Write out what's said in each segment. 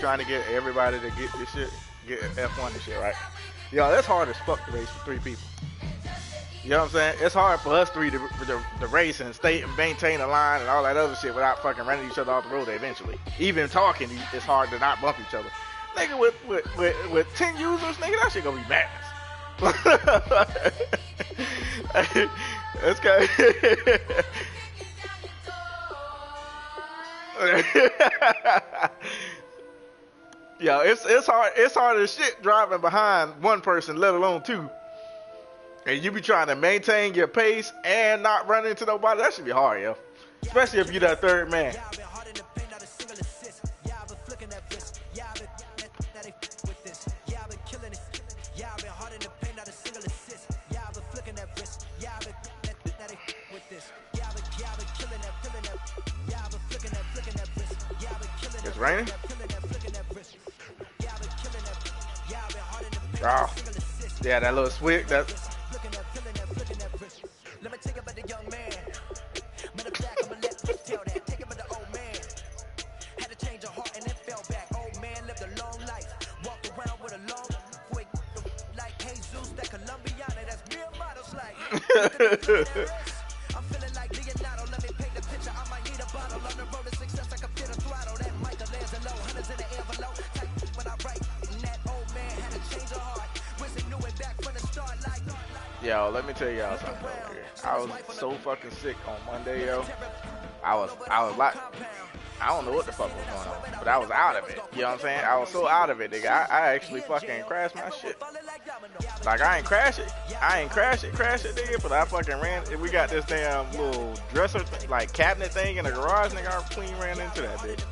trying to get everybody to get this shit, get F1 and shit, right? Yo, that's hard as fuck to race for 3 people. You know what I'm saying? It's hard for us 3 to race and stay and maintain a line and all that other shit without fucking running each other off the road eventually. Even talking, it's hard to not bump each other. Nigga, with 10 users, nigga, that shit gonna be madness. That's kind Yo, it's hard as shit driving behind one person, let alone 2. And you be trying to maintain your pace and not run into nobody. That should be hard, yo. Especially if you that 3rd man. It's raining? Oh. Yeah, that little swig, that... Let me take it about the young man. Matter of fact, I'ma let you tell that. Take it about the old man. Had to change her heart and then fell back. Old man lived a long life. Walked around with a long quick like Jesus, that Colombiana, that's mere models like. I'm feeling like Leonardo. Let me paint the picture. I might need a bottle on the road to success. I can fit a throttle. That Michael lands low. Hundreds in the envelope. Type when I write. And that old man had to change her heart. Wishing knew it back from the start like. Yo, let me tell y'all something. I was so fucking sick on Monday, yo. I was like, I don't know what the fuck was going on, but I was out of it. You know what I'm saying? I was so out of it, nigga. I actually fucking crashed my shit. Like, I ain't crash it, nigga, but I fucking ran. We got this damn little dresser, like cabinet thing in the garage, nigga. I clean ran into that bitch.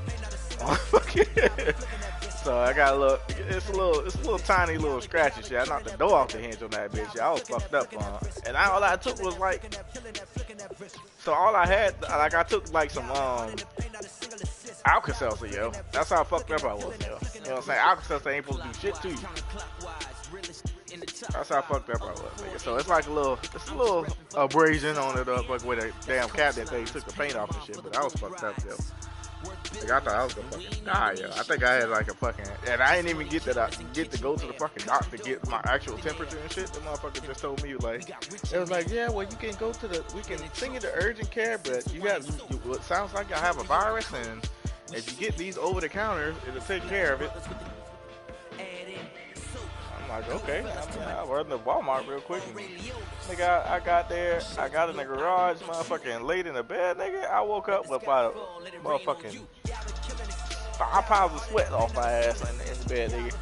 So I got a little, it's a little tiny little scratchy shit. I knocked the door off the hinge on that bitch. I was fucked up on it. And all I took was like, so all I had, like I took like some Alka-Seltzer, yo. That's how fucked up I was, yo. You know what I'm saying? Alka-Seltzer ain't supposed to do shit to you. That's how fucked up I was, nigga. So it's like a little abrasion on it, like where the damn cabinet thing took the paint off and shit. But I was fucked up, yo. Like, I thought I was gonna fucking die, yo. I think I had like a fucking, and I didn't even get to go to the fucking doctor to get my actual temperature and shit. The motherfucker just told me like, it was like, yeah, well you can go to we can send you to urgent care, but you got, it sounds like I have a virus, and if you get these over the counter, it'll take care of it. I'm like, okay. I run to Walmart real quick. And, nigga, I got there. I got in the garage, motherfucking laid in the bed, nigga. I woke up with about a motherfucking 5 pounds of sweat off my ass in the bed, nigga.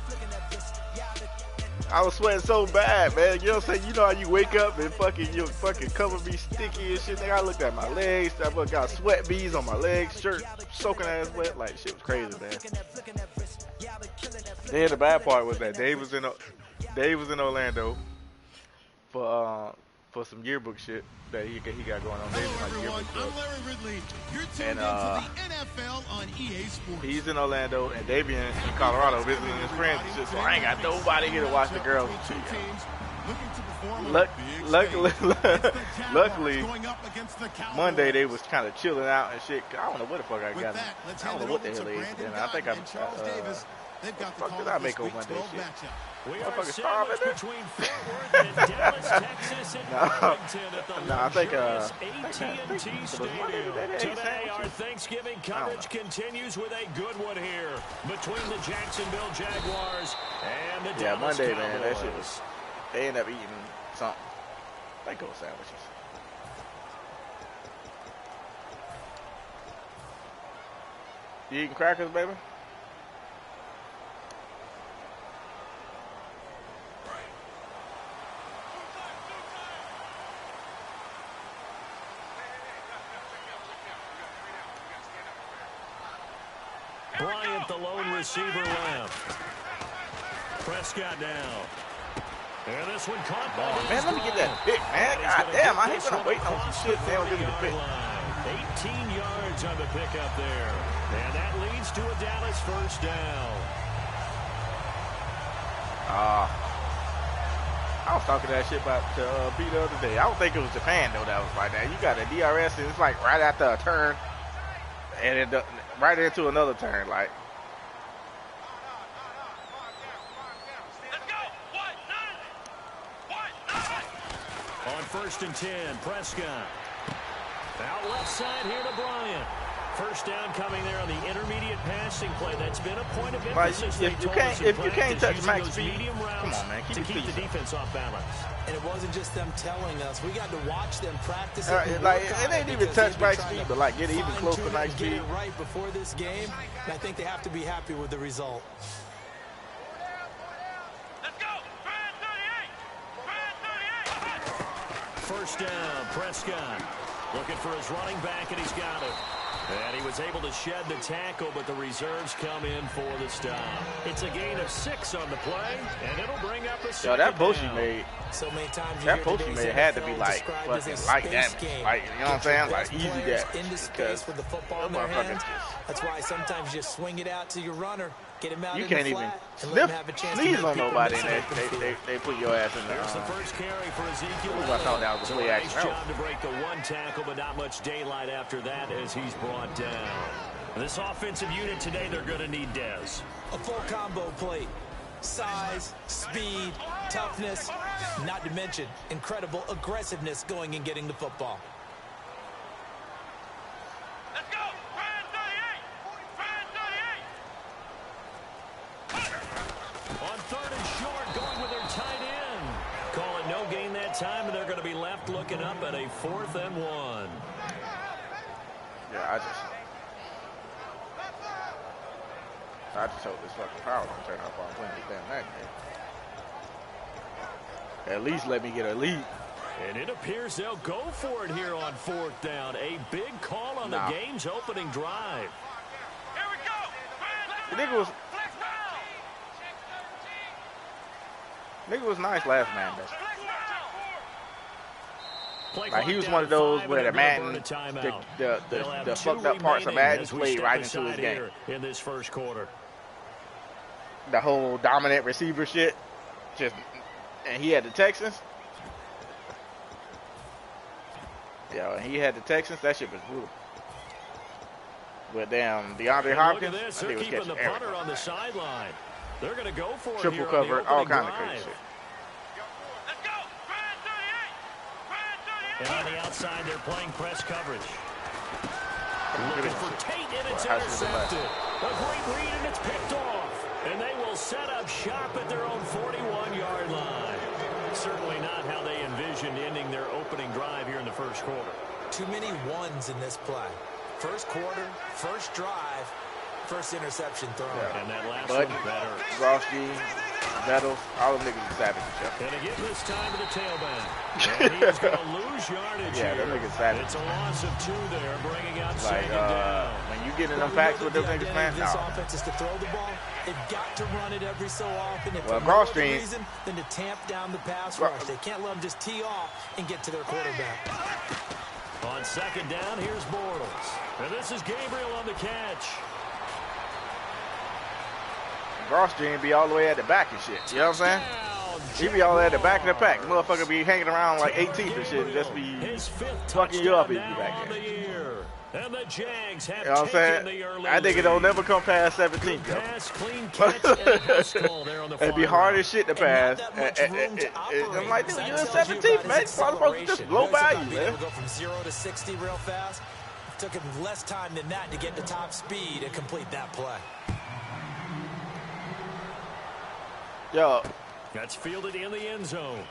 I was sweating so bad, man. You know what I'm saying? You know how you wake up and your fucking cover be sticky and shit, nigga. I looked at my legs. I got sweat beads on my legs, shirt soaking ass wet. Like, shit was crazy, man. Then the bad part was that Dave was in Orlando for some yearbook shit that he got going on. Dave's like yearbook club. I'm Larry Ridley. You're tuned into the NFL on EA Sports. He's in Orlando and Davian in Colorado visiting his friends and shit. So I ain't got nobody here to watch the girls and shit. Luckily, Monday they was kind of chilling out and shit. I don't know what the fuck I got. I don't know what the hell they is. And I think what the fuck did I make on Monday shit? We are sandwiched between Fort Worth and Dallas, Texas, and Arlington at the luxurious AT&T Stadium. Today, our Thanksgiving coverage continues with a good one here between the Jacksonville Jaguars and the Dallas Monday, Cowboys. Man, that shit was, they ended up eating something. They go sandwiches. You eating crackers, baby? Bryant, the lone receiver left. Prescott down. And this one caught by man, let me get that pick, man. God damn, I hate when I'm waiting on some shit. They don't give me the pick. 18 yards on the pickup there. And that leads to a Dallas first down. I was talking that shit about B the other day. I don't think it was Japan, though, that was like that. You got a DRS, and it's like right after a turn. And it right into another turn, like On 1st and 10, Prescott. Out left side here to Bryant. First down coming there on the intermediate passing play. That's been a point of emphasis. If you can't touch max speed, come on, man, keep the defense off balance. And it wasn't just them telling us. We got to watch them practice. Like it ain't even touch max speed, but like get it even close to max speed. Get it right before this game. And I think they have to be happy with the result. Let's go. 38. First down, Prescott. Looking for his running back, and he's got it. And he was able to shed the tackle, but the reserves come in for the stop. It's a gain of 6 on the play, and it'll bring up a second. Yo, that post you made, so many times that post you made had to be like fucking like that. Like, you know what I'm saying? Like easy that. Into space with the football in their hands. That's why sometimes you swing it out to your runner, get him out. You can't even sneeze on nobody, and they put your ass in there. There's the first carry for Ezekiel. I thought that was a play action. Nice job to break the one tackle, but not much daylight after that as he's brought down. And this offensive unit today, they're going to need Dez. A full combo plate. Size, speed, toughness, not to mention incredible aggressiveness going and getting the football. Let's go. 38. On 3rd and short, going with their tight end. Call it no gain that time, and they're going to be left looking up at a 4th and 1. Yeah, I just hope this fucking power don't turn off while I'm playing this damn that game. At least let me get a lead. And it appears they'll go for it here on 4th down. A big call on the game's opening drive. Here we go. Nigga was nice last man though. Like he was one of those where the Madden, the fucked up parts of Madden played right into his game. In this first quarter. The whole dominant receiver shit, and he had the Texans. Yeah, and he had the Texans. That shit was brutal. But damn, DeAndre Hopkins, look at this. They're keeping the punter on the sideline. They're going to go for it. Triple cover, all kind of crazy shit. Let's go. 38. And on the outside, they're playing press coverage. Looking for Tate, and it's intercepted. A great read, and it's picked off. And they will set up shop at their own 41-yard line. Certainly not how they envisioned ending their opening drive here in the first quarter. Too many ones in this play. First quarter, first drive, first interception thrown. Yeah. And that last one better. Rossi, Nettles, all them niggas are savage. And to give this time to the tailback. And he's going to lose yardage here. Them niggas savage. It's a loss of 2 there, bringing out second down. When you get in them packs with them niggas, man, this offense is to throw the ball. They've got to run it every so often. If well, no other Grosjean, reason than to tamp down the pass rush. They can't let them just tee off and get to their quarterback. On second down, here's Bortles. And this is Gabriel on the catch. Grosjean be all the way at the back and shit. You know what I'm saying? He be all the way at the back of the pack. Motherfucker be hanging around like 18th and shit and just be fucking you up if you back there. And the Jags have you know what I'm saying? I think it'll never come past 17th, though. It'd be hard as shit to pass. I'm like, dude, you're 17th, man. You're supposed to just blow by you, man. Go from 0 to 60 real fast. It took him less time than that to get to top speed and complete that play. Yo. That's fielded in the end zone.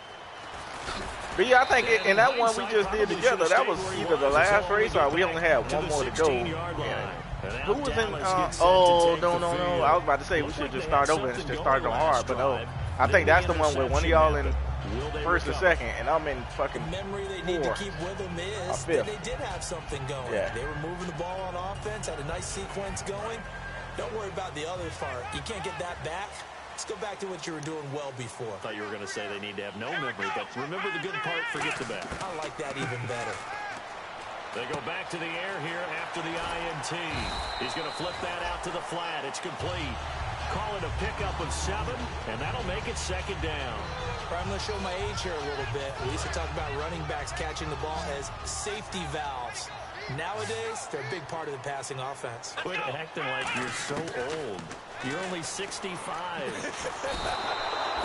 But yeah, I think in that one we just did together, that was either the last race or we only had one more to go. Who was in, oh, no. I was about to say we should just start over and just start on hard, but no. I think that's the one where one of y'all in first or second, and I'm in fucking memory they need to keep with them is that they did have something going. Yeah. They were moving the ball on offense, had a nice sequence going. Don't worry about the other part. You can't get that back. Let's go back to what you were doing well before. I thought you were going to say they need to have no memory, but remember the good part, forget the bad. I like that even better. They go back to the air here after the INT. He's going to flip that out to the flat. It's complete. Call it a pickup of 7, and that'll make it second down. I'm going to show my age here a little bit. We used to talk about running backs catching the ball as safety valves. Nowadays, they're a big part of the passing offense. Quit acting like you're so old. You're only 65.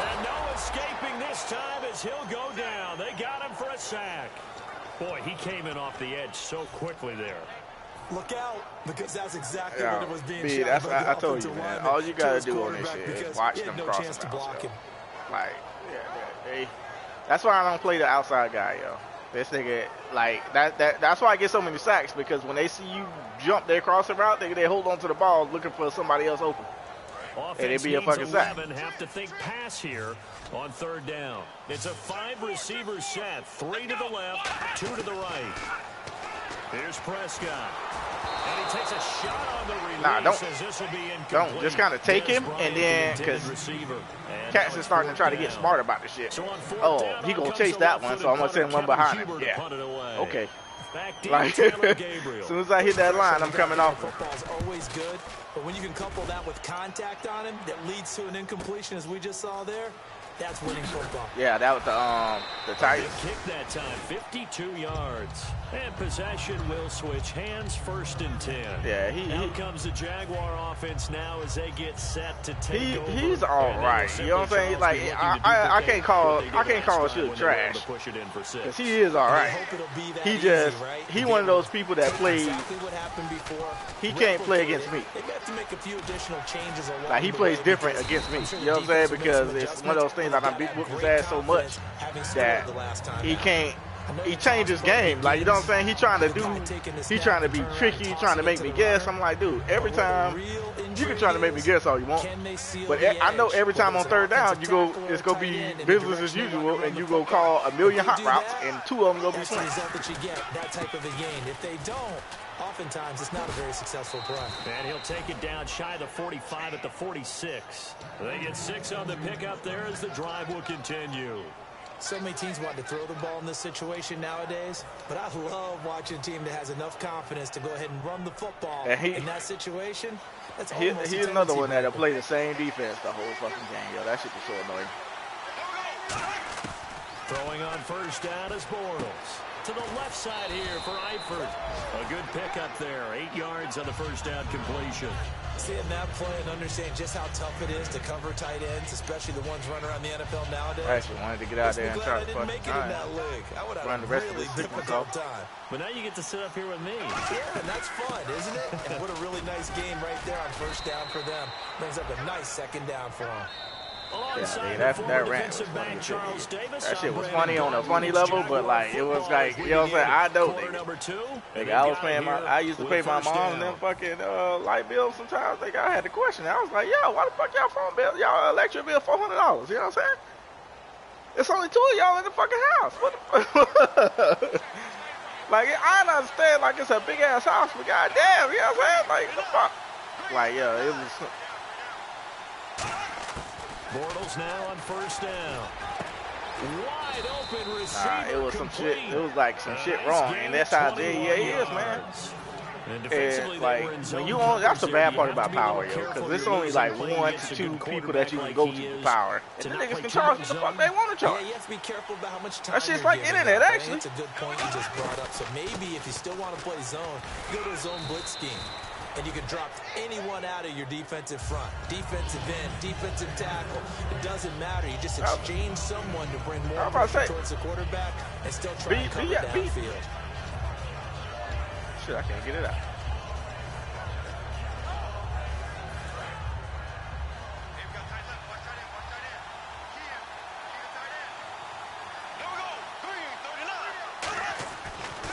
And no escaping this time as he'll go down. They got him for a sack. Boy, he came in off the edge so quickly there. Look out, because that's exactly what it was being shot. That's, I told you, man. All you got to do on this shit is watch them cross the routes, yo. Like, that's why I don't play the outside guy, yo. This nigga, like, that's why I get so many sacks, because when they see you jump their crossing route, they hold on to the ball looking for somebody else open. And it'd be a fucking sack. Have to think pass here on third down. It's a 5-receiver set. 3 to the left, 2 to the right. Here's Prescott. And he takes a shot on the release. Nah, don't just kind of take him, and then, because Cats is starting to try to get smart about this shit. Oh, he gonna chase that one, so I'm gonna send one behind him. Yeah. Okay. Like, as soon as I hit that line, I'm coming off. Football's always good, but when you can couple that with contact on him that leads to an incompletion, as we just saw there, that's winning football. Yeah, that was the Titans. Kick that time, 52 yards. And possession will switch hands, 1st and 10. Yeah, Out comes the Jaguar offense now as they get set to take over. He's all right. You know what I'm saying? Like, I can't call shit trash, because he is all right. He one of those people that plays. He can't play against me. Like, he plays different against me. You know what I'm saying? Because it's one of those things that I beat his ass so much that he can't. He changed his game. Like, you know what I'm saying? He trying to be tricky, trying to make me guess. I'm like, dude, every time you can try to make me guess all you want, but I know every time on third down it's gonna be business as usual, and you go call a million hot routes, and 2 of them gonna be slant. That type of a gain. If they don't, oftentimes it's not a very successful play. And he'll take it down shy of the 45 at the 46. They get 6 on the pickup there as the drive will continue. So many teams want to throw the ball in this situation nowadays, but I love watching a team that has enough confidence to go ahead and run the football in that situation. That's almost he's another one that'll play the same defense the whole fucking game. Yo, that shit is so annoying. Throwing on first down is Bortles. To the left side here for Eifert. A good pickup there. 8 yards on the first down completion. Seeing that play and understanding just how tough it is to cover tight ends, especially the ones running around the NFL nowadays. I actually wanted to get out there and try to make it in that league. I would have run the rest really of the difficult time. But now you get to sit up here with me. Yeah, and that's fun, isn't it? And what a really nice game right there on first down for them. Brings up a nice second down for them. Yeah, that rant was funny. That shit was funny on a funny level, but like it was like, you know what I'm saying? I know, nigga. I used to pay my mom and them fucking light bills sometimes. Like, I had the question. I was like, yo, why the fuck y'all phone bill, y'all electric bill $400? You know what I'm saying? It's only 2 of y'all in the fucking house. What the fuck? Like, I don't understand. Like, it's a big ass house, but goddamn, you know what I'm saying? Like, the fuck? Like, yo, it was. Bortles now on first down. Wide open receiver. It was some shit. It was like some shit wrong, and that's how JEA is, man. And like when you on, that's the bad part about power, yo, because it's only like 1 to 2 people that you can go to for power, and the niggas can charge what the fuck they want to charge. Yeah, you have to be careful about how much time. That shit's like internet, actually. It's a good point you just brought up. So maybe if you still want to play zone, go to a zone blitz scheme. And you can drop anyone out of your defensive front. Defensive end, defensive tackle. It doesn't matter. You just exchange someone to bring more pressure towards the quarterback and still try to cover downfield. Shit, I can't get it out.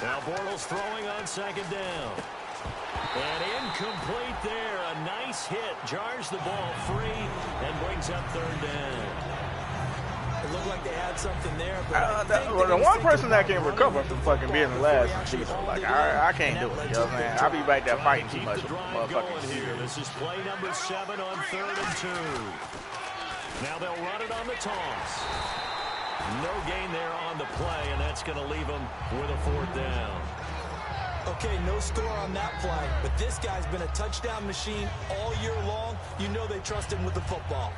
Now Bortles throwing on second down. And incomplete there. A nice hit. Jars the ball free and brings up third down. It looked like they had something there. But the one person that can recover from fucking being the last is Chiefs. Like, I can't do it. You know what I'm saying? I'll be back there fighting too much. Motherfucking This is play number 7 on 3rd and 2. Now they'll run it on the toss. No gain there on the play, and that's going to leave them with a 4th down. Okay, no score on that play, but this guy's been a touchdown machine all year long. You know they trust him with the football.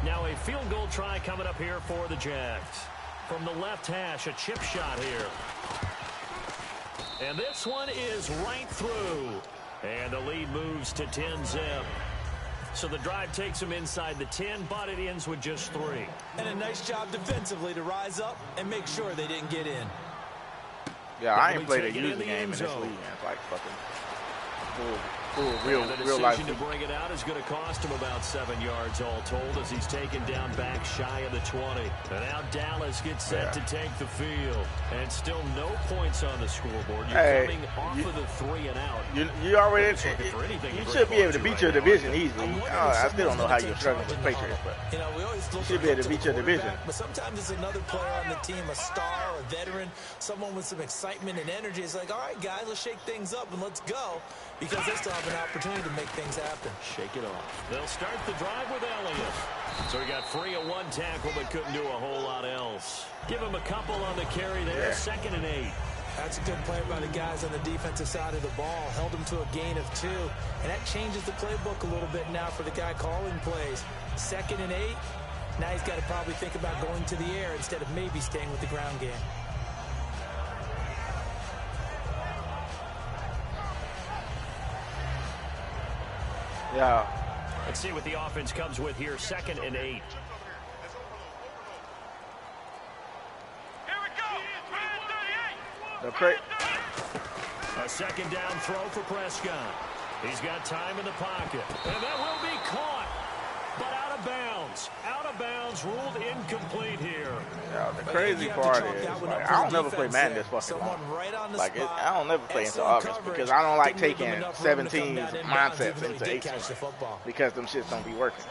Now a field goal try coming up here for the Jags. From the left hash, a chip shot here. And this one is right through. And the lead moves to 10-zip. So the drive takes them inside the 10, but it ends with just 3. And a nice job defensively to rise up and make sure they didn't get in. Yeah, I ain't played a user game in this league, man. It's like fucking real life. The decision to bring it out is going to cost him about 7 yards all told as he's taken down back shy of the 20. And now Dallas gets set to take the field. And still no points on the scoreboard. You're coming off of the 3 and out. You already you should be able to beat your division easily. I still don't know how you're struggling with Patriots, but we always you should be able to beat your division. But sometimes it's another player on the team, a star, a veteran, someone with some excitement and energy. It's like, all right, guys, let's shake things up and let's go. Because they still have an opportunity to make things happen. Shake it off. They'll start the drive with Elliott. So he got free of 1 tackle, but couldn't do a whole lot else. Give him a couple on the carry there, 2nd and 8. That's a good play by the guys on the defensive side of the ball. Held him to a gain of 2. And that changes the playbook a little bit now for the guy calling plays. 2nd and 8. Now he's got to probably think about going to the air instead of maybe staying with the ground game. Yeah. Let's see what the offense comes with here. 2nd and 8. The crate. A 2nd down throw for Prescott. He's got time in the pocket. And that will be caught. But out of bounds. Out of bounds. Ruled incomplete here. Yeah, the crazy part is, like, I don't never play Madden this fucking long. Like, I don't never play into offense because I don't like taking 17's mindsets into 18 because them shits don't be working.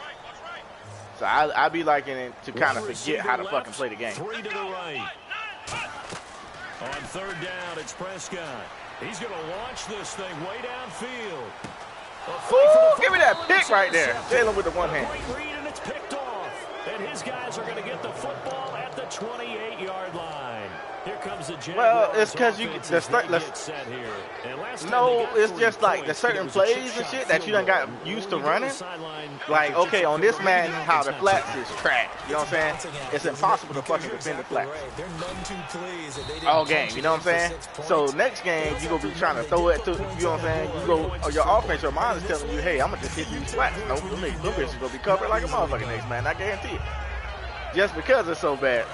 So I be liking it to kind of forget how to fucking play the game. 3 to the right. On 3rd down, it's Prescott. He's going to launch this thing way downfield. Ooh, give me that pick right there. Jalen with the one hand. Great read, and it's picked off. And his guys are going to get the football at the 28-yard line. Here comes the Jaguars. Well, it's because you no, it's just like the certain plays and shit that you done got used to running. Like, okay, on this man, how the flats is trash. You know what I'm saying? It's impossible to fucking defend the flats all game. You know what I'm saying? So next game, you gonna be trying to throw it to, you know what I'm saying? You go, or your offense, your mind is telling you, hey, I'm gonna just hit these flats. No, them bitches gonna be covered like a motherfucker next man. I guarantee it. Just because it's so bad.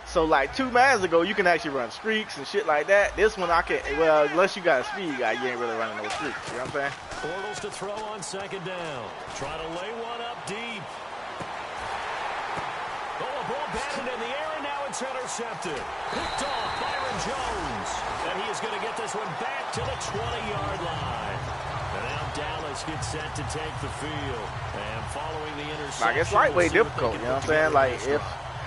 So like 2 matches ago, you can actually run streaks and shit like that. This one I can't. Well, unless you got a speed guy, you ain't really running no streaks. You know what I'm saying? Bortles to throw on 2nd down. Try to lay one up deep. Oh, a ball batted in the air, and now it's intercepted. Picked off Byron Jones. And he is going to get this one back to the 20-yard line. And now Dallas gets set to take the field. And following the interception. Like, it's lightweight difficult, you know what I'm saying? Like, if.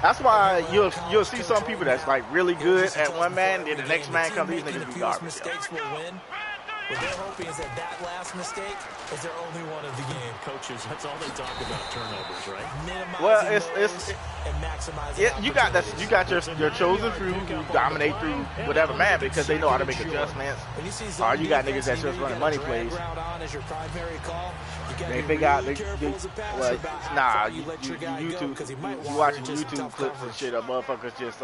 That's why you'll see some people that's like really good at one man, then the next man comes, these niggas be garbage. Mistakes will win. What they're hoping is that last mistake is their only one of the game. Coaches, that's all they talk about, turnovers, right? Well, you got your chosen few who dominate through whatever man because they know how to make adjustments. Or you got niggas that's just running money plays. They figure out you watching YouTube clips and shit of motherfuckers just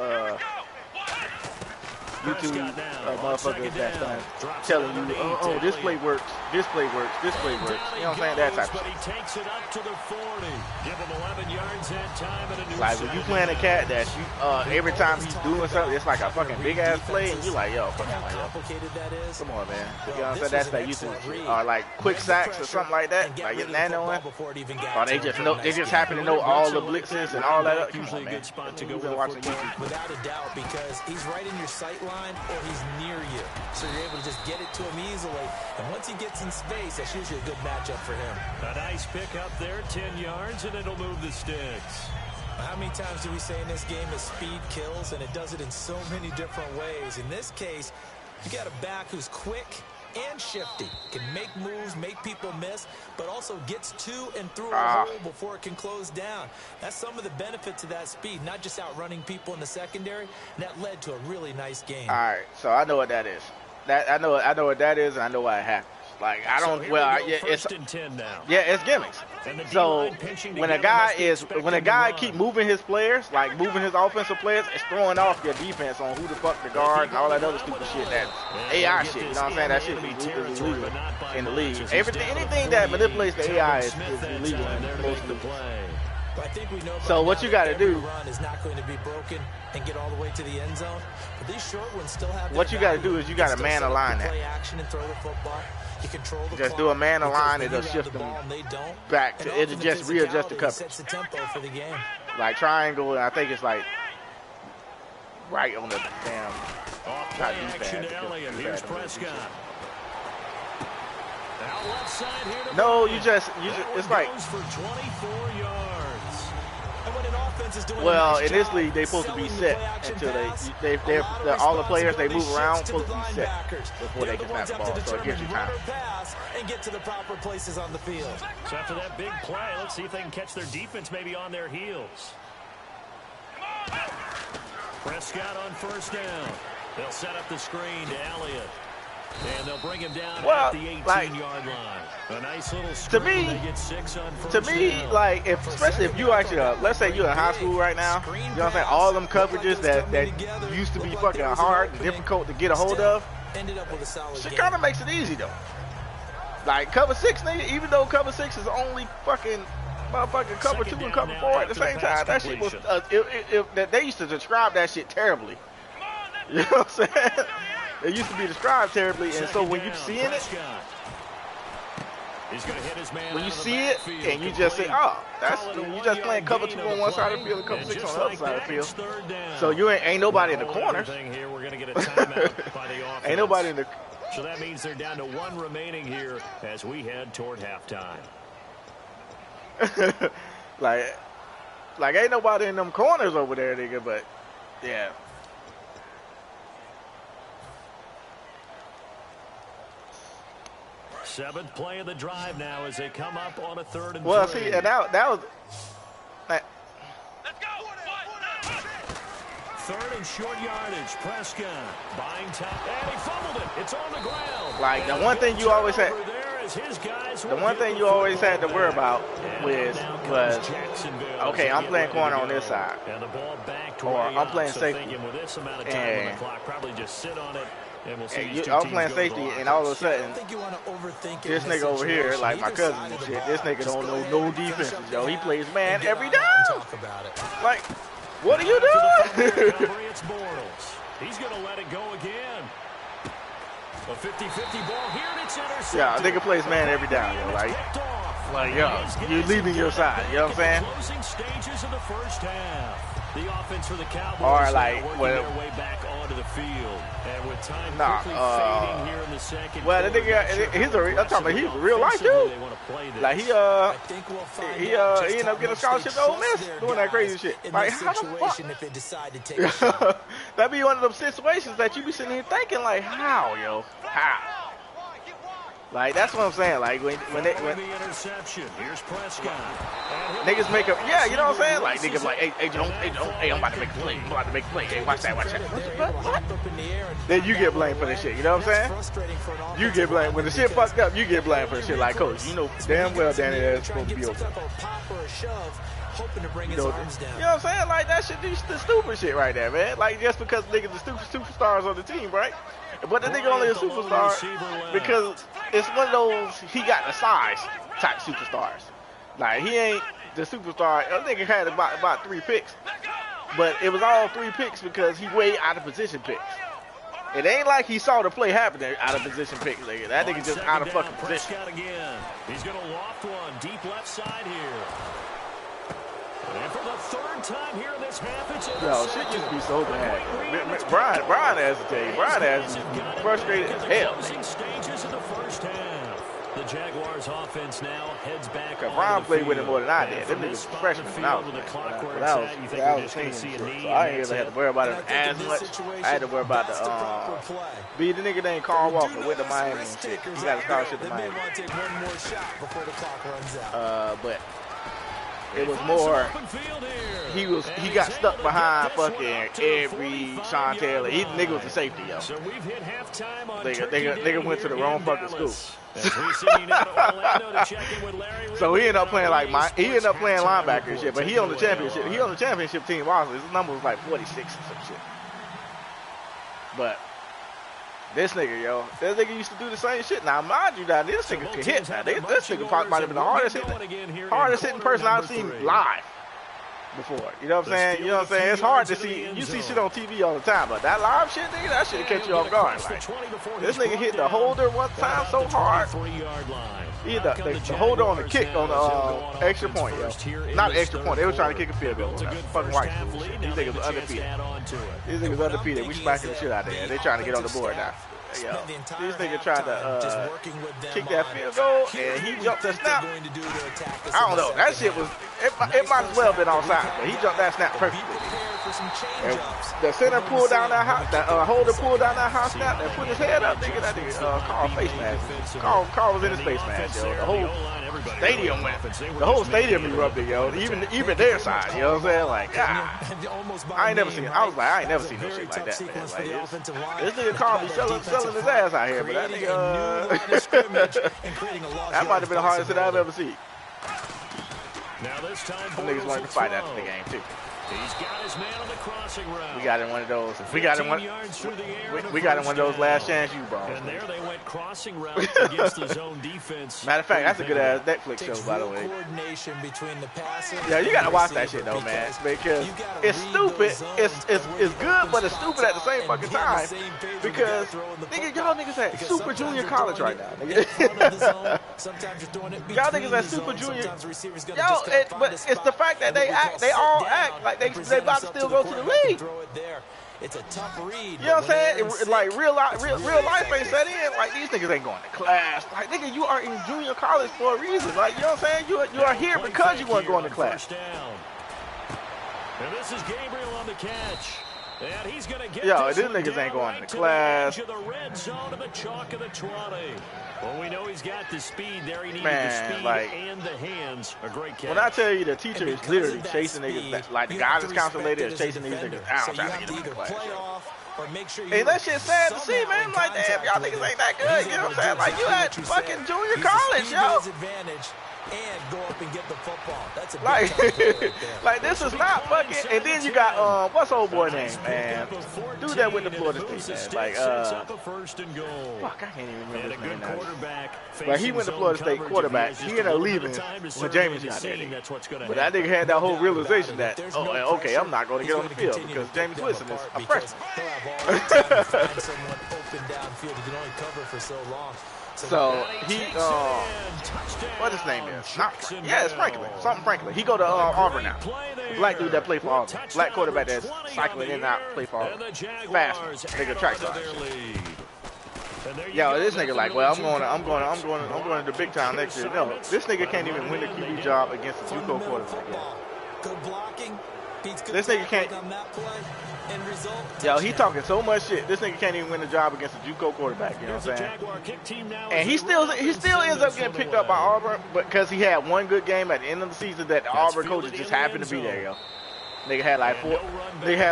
motherfuckers that's telling you, oh, this play works, this play works, this play works. You know what I'm saying? That type of shit. He takes it up to the 40. Give him 11 yards and time and a new like when you playing a cat that you every time he's doing something, it's like a fucking big ass play, and you like, yo, come on, man. Come on, man. You know what I'm saying? That's like YouTube shit. Or like quick sacks or something like that. Like getting that knowing. Or they just happen to know all the blitzes and all that. Usually a good spot to go with watching YouTube. Without a doubt, because he's right in your sight line or he's near you. So you're able to just get it to him easily. And once he gets in space, that's usually a good matchup for him. A nice pick up there, 10 yards, and it'll move the sticks. How many times do we say in this game that speed kills, and it does it in so many different ways? In this case, you got a back who's quick and shifty, can make moves, make people miss, but also gets to and through a hole before it can close down. That's some of the benefits of that speed, not just outrunning people in the secondary, and that led to a really nice game. All right, so I know what that is. I know what that is, and I know why it happens. Like I don't. Well, it's gimmicks. So when a guy keep moving his players, like moving his offensive players, it's throwing off your defense on who the fuck the guard and all that other stupid shit. That AI shit. You know what I'm saying? That shit is illegal in the league. Anything that manipulates the AI is illegal in most leagues. I think we know so what you got to do run is not going to be broken and get all the way to the end zone. But these short ones still have. What you got to do is you got to man align that. You control the just do a man align, it'll shift them back to it'll just readjust the coverage. Sets the tempo for the game. Like triangle, and I think it's like right on the damn. Not defense. Here's Prescott. Out left side here. No, you just it's like. For 24 yards. Well, in this league, they're supposed to be set until they're all the players they move around supposed to be set before they can snap the ball. So it gives you time. And get to the proper places on the field. So after that big play, let's see if they can catch their defense maybe on their heels. Prescott on first down. They'll set up the screen to Elliott. And they'll bring him down at the 18-yard line. A nice little screen. To me, like, especially if you actually, let's say you're in high school right now, you know what I'm saying? All them coverages that used to be fucking hard and difficult to get a hold of, shit kind of makes it easy, though. Like, cover 6, nigga, even though cover 6 is only fucking motherfucking cover 2 and cover 4 at the same time, that shit was, they used to describe that shit terribly. You know what I'm saying? It used to be described terribly, and so when you seeing it, when you see it, and you just say, "Oh, that's you just playing cover 2 on one side of the field and cover 6 on the other side of the field," so you ain't nobody in the corners. Ain't nobody in the. So that means they're down to 1 remaining here as we head toward halftime. like ain't nobody in them corners over there, nigga. But yeah. Seventh play of the drive now as they come up on a 3rd and 3. Well, see, and that was. Let's go. 3rd and short yardage. Prescott buying time, and he fumbled it. It's on the ground. Like the one thing you always had. The one thing you always had to worry about was okay, I'm playing corner on this side, or I'm playing safety, and probably just sit on it. I'm playing safety, and all of a sudden, this nigga over here, like my cousin and shit, this nigga don't know no defenses, yo. He plays man every down. Like, what are you doing? He's going to let it go again. A 50-50 ball here, and it's intercepted. Yeah, a nigga plays man every down, yo. Like, yo, you're leaving your side. You know what I'm saying? Closing stages of the first half. The offense for the Cowboys or like working their way back onto the field, and with time quickly fading here in the second. Well, the nigga, I'm talking about he's a real life dude. Like he ended up getting a scholarship to Ole Miss doing that crazy shit. Like how the fuck? That'd be one of those situations that you be sitting here thinking like, how, yo, how? Like that's what I'm saying. Like when the interception. Here's Prescott. Niggas make up, yeah, you know what I'm saying? Like niggas like, hey, Jones, hey, I'm about to make a play. Hey, watch that. What? Then you get blamed for this shit. You know what I'm saying? You get blamed when the shit fucked up. You get blamed for the shit. Like coach, you know damn well Danny is supposed to be over. You know what I'm saying? Like that shit, the stupid shit right there, man. Like just because niggas the superstars on the team, right? But the nigga only a superstar because it's one of those he got the size type superstars. Like he ain't the superstar. I think he had about 3 picks, but it was all 3 picks because he way out of position picks. It ain't like he saw the play happen out of position picks. Like, that nigga just out of fucking position. He's gonna loft one deep left side here. And for the 3rd time here in this half, it's yo, shit used to be so bad. Brian has to tell you. Brian has frustrated as hell. Stages of the first half. The Jaguars offense now heads back. Brian played with him more than I did. Them niggas freshmen when I was a team. So I ain't really had to worry about it as much. I had to worry about the nigga named Carl Walker with the Miami and shit. He got a scholarship to Miami. But it was more. He got stuck behind fucking every Sean Taylor. He nigga was a safety, yo. So we've hit halftime on nigga went to the wrong fucking school. So he ended up playing like linebacker and shit, but he on the championship. He on the championship team also. His number was like 46 or some shit. But this nigga, yo, this nigga used to do the same shit. Now, mind you, that this nigga could hit. Now, this nigga probably might have been the hardest hitting person I've seen live before. You know what I'm saying? You know what I'm saying? It's hard to see. You see shit on TV all the time, but that live shit, nigga, that shit catch you off guard. Like, this nigga hit the holder one time so hard. He hit the holder on the kick on the extra point, yo. Not extra point. They were trying to kick a field goal. Fucking white school shit. These niggas are undefeated. These niggas undefeated. We smacking the shit out there. They trying to get on the board now. Yo, this nigga tried to kick that field goal, and he jumped the snap. I don't know. That shit was, it might as well have been offside, but he jumped that snap perfectly. And the center pulled down that hot, the holder pulled down that hot snap and put his head up. Nigga, that nigga, Carl face mask. Carl was in his face mask, yo. The whole stadium went. The whole stadium erupted, yo. Even their side, you know what I'm saying? Like, I ain't never seen it. I was like, I ain't never seen no shit like that, man. Like, this nigga Carl be selling his ass out here, but that nigga, that might have been the hardest shit I've ever seen. Some niggas wanted to fight after the game, too. He's got his man on the crossing route. We got in one of those. We got in one of those last chance U-bombs. And there they went crossing route against the zone defense. Matter of fact, that's a good ass Netflix show, by the way. Yeah, you gotta watch that shit though, man, because it's stupid. It's good, but it's stupid at the same fucking time. Because nigga, y'all niggas at super junior college right now, nigga. Y'all niggas at super junior. Yo, but it's the fact that they all act like they about to still go to the league. It's a tough read. You know what I'm saying? Like real life ain't set in. Like these niggas ain't going to class. Like nigga, you are in junior college for a reason. Like you know what I'm saying? You are here because you weren't going to class. And this is Gabriel on the catch. And he's gonna get yo, these niggas ain't going to class. The red zone of the chalk of the 20. Well, we know he's got the speed there. He needed man, the speed like, and the hands. A great catch. When I tell you the teacher is literally chasing niggas, like the guidance counselor lady is chasing these niggas down trying to get them to class. And that shit's sad to see, man. Like, damn, y'all niggas ain't that good. You know what I'm saying? Like, you at fucking junior college, yo. And go up and get the football. That's a big like, right like this is not fucking. And then you got what's old boy name, man? Dude that went to Florida State, man. Like fuck, I can't even remember his name now. But he went to Florida State quarterback. He ended up leaving when James got there. But that nigga had that whole realization that okay, I'm not going to get on the field because James Wilson is a freshman. So he, what his name is? It's Franklin. Something Franklin. He go to Auburn now. Black dude that play for Auburn. Black quarterback that's cycling in and out, play for Auburn. Fast nigga track star. Yo, this nigga like, well, I'm going to the big time next year. No, this nigga can't even win the QB job against a JUCO quarterback. Good blocking. This nigga can't. Yo, he talking so much shit. This nigga can't even win the job against a JUCO quarterback. You know what I'm saying? And he still ends up getting picked up by Auburn, but because he had one good game at the end of the season that the Auburn coaches just happened to be there, yo. Nigga had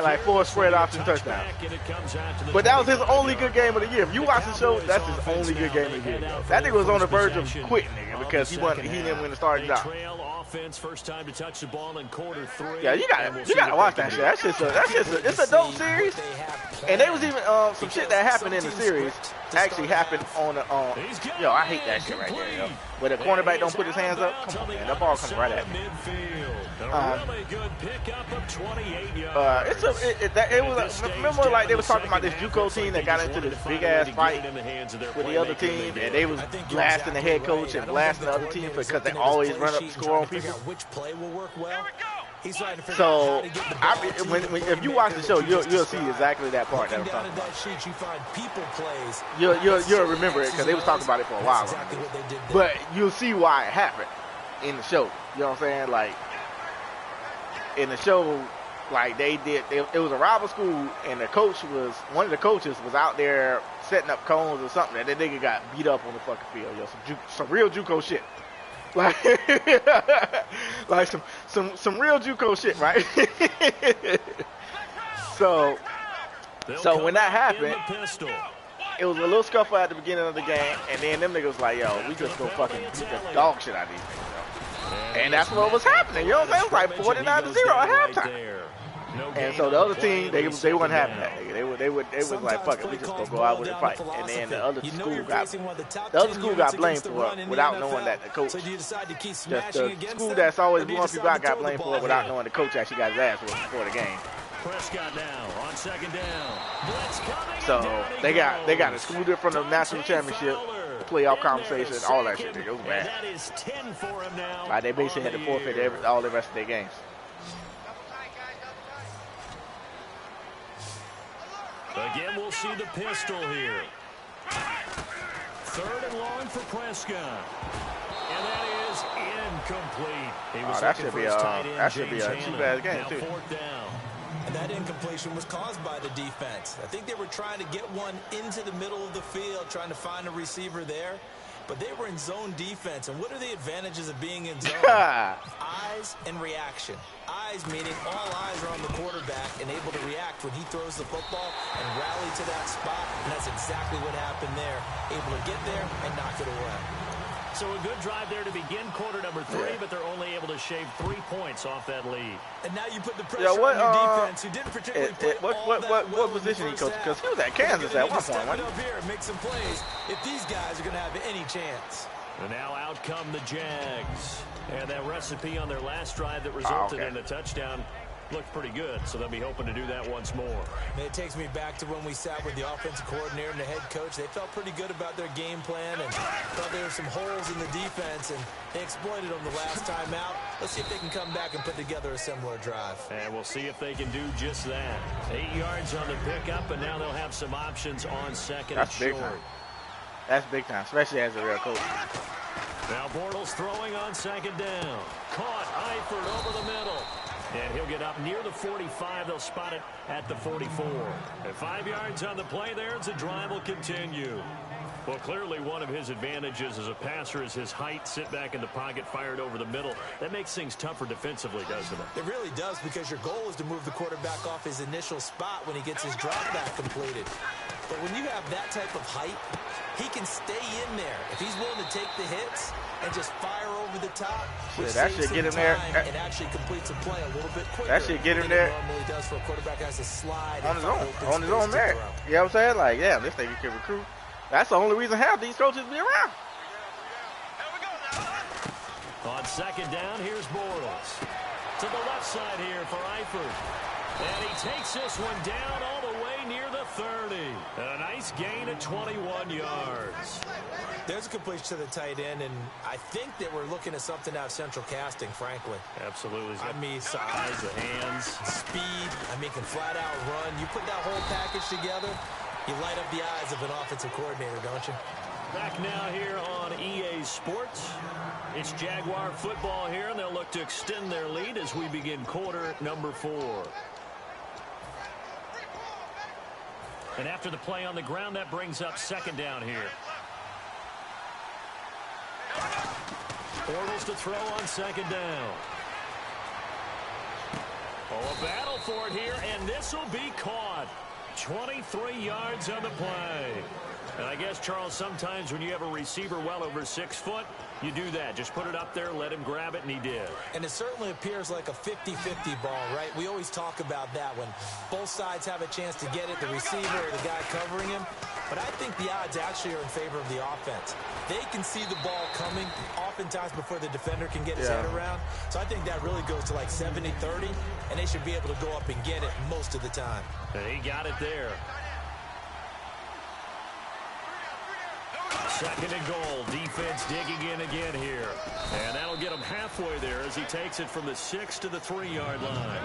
like four spread option touchdowns. But that was his only good game of the year. If you watch the show, that's his only good game of the year. Yo. That nigga was on the verge of quitting, nigga, because he didn't win the starting job. First time to touch the ball in quarter 3. Yeah, you gotta watch that shit. It's a dope series. And there was even some shit that happened in the series actually happened on the yo, I hate that shit right there, yo. Where the cornerback don't put his hands up. Come on, man, that ball comes right at me. Really good pickup of 28 yards. It was remember like they was talking about this JUCO team that got into this big ass fight with the other team, and they was blasting the head coach and blasting the other team because they always run up the score on people. Which play will work well. So, if you watch the show, you'll see exactly that part that I'm talking about. You'll remember it because they was talking about it for a while. But you'll see why it happened in the show. You know what I'm saying? Like, in the show, like it was a rival school, and one of the coaches was out there setting up cones or something, and that nigga got beat up on the fucking field. Yo, some real JUCO shit. Like, like some real JUCO shit, right? so when that happened, it was a little scuffle at the beginning of the game, and then them niggas was like, yo, we just go fucking beat the dog shit out of these niggas, yo. And that's what was happening. You know what I'm saying? It was like 49-0 at halftime. And so the other team, they wasn't having that. They was like, fuck it, we just gonna go out with a fight. And then the other school got blamed for it without knowing that the coach, the school that's always blowing people out, got blamed for it without knowing the coach actually got his ass whooped before the game. Prescott now on second down. Blitz coming. So they got excluded from the national championship, playoff conversation, all that shit. It was bad. That is 10 for him now. Like they basically had to forfeit all the rest of their games. Again, we'll see the pistol here. 3rd and long for Prescott. And that is incomplete. He was that should be a cheap-ass game, too. 4th down. And that incompletion was caused by the defense. I think they were trying to get one into the middle of the field, trying to find a receiver there. But they were in zone defense. And what are the advantages of being in zone? Eyes and reaction. Eyes meaning all eyes are on the quarterback and able to react when he throws the football and rally to that spot. And that's exactly what happened there. Able to get there and knock it away. So a good drive there to begin quarter number 3, but they're only able to shave 3 points off that lead. And now you put the pressure on your defense, who didn't particularly play what position he coached? Because he was at Kansas at one point, right? Up here and make some plays if these guys are going to have any chance. And now out come the Jags. And that recipe on their last drive that resulted in a touchdown looked pretty good, so they'll be hoping to do that once more. And it takes me back to when we sat with the offensive coordinator and the head coach. They felt pretty good about their game plan and thought there were some holes in the defense, and they exploited them the last time out. Let's see if they can come back and put together a similar drive. And we'll see if they can do just that. 8 yards on the pickup, and now they'll have some options on second and short. That's big time, especially as a real coach. Now Bortles throwing on second down. Caught Eifert over the middle. And he'll get up near the 45. They'll spot it at the 44. And 5 yards on the play there as the drive will continue. Well, clearly one of his advantages as a passer is his height. Sit back in the pocket, fired over the middle. That makes things tougher defensively, doesn't it? It really does, because your goal is to move the quarterback off his initial spot when he gets his drop back completed. But when you have that type of height, he can stay in there. If he's willing to take the hits and just fire over the top, which that should get him there. It actually completes a play a little bit quicker. That should get him there. Normally does for a quarterback has to slide on his own merit. You know what I'm saying? Like, yeah, this thing can recruit. That's the only reason half these coaches be around. On second down, here's Bortles. To the left side here for Eifert. And he takes this one down all the way near the 30. And a nice gain of 21 yards. There's a completion to the tight end, and I think that we're looking at something out of central casting, frankly. Absolutely. I mean, size, the hands, speed. I mean, can flat out run. You put that whole package together, you light up the eyes of an offensive coordinator, don't you? Back now here on EA Sports. It's Jaguar football here, and they'll look to extend their lead as we begin quarter number 4. And after the play on the ground, that brings up second down here. Bortles to throw on second down. Oh, a battle for it here, and this will be caught. 23 yards on the play. And I guess, Charles, sometimes when you have a receiver well over 6 foot, you do that. Just put it up there, let him grab it, and he did. And it certainly appears like a 50-50 ball, right? We always talk about that when both sides have a chance to get it, the receiver or the guy covering him. But I think the odds actually are in favor of the offense. They can see the ball coming oftentimes before the defender can get his head around. So I think that really goes to like 70-30, and they should be able to go up and get it most of the time. And he got it there. Second and goal. Defense digging in again here. And that'll get him halfway there as he takes it from the 6 to the 3-yard line.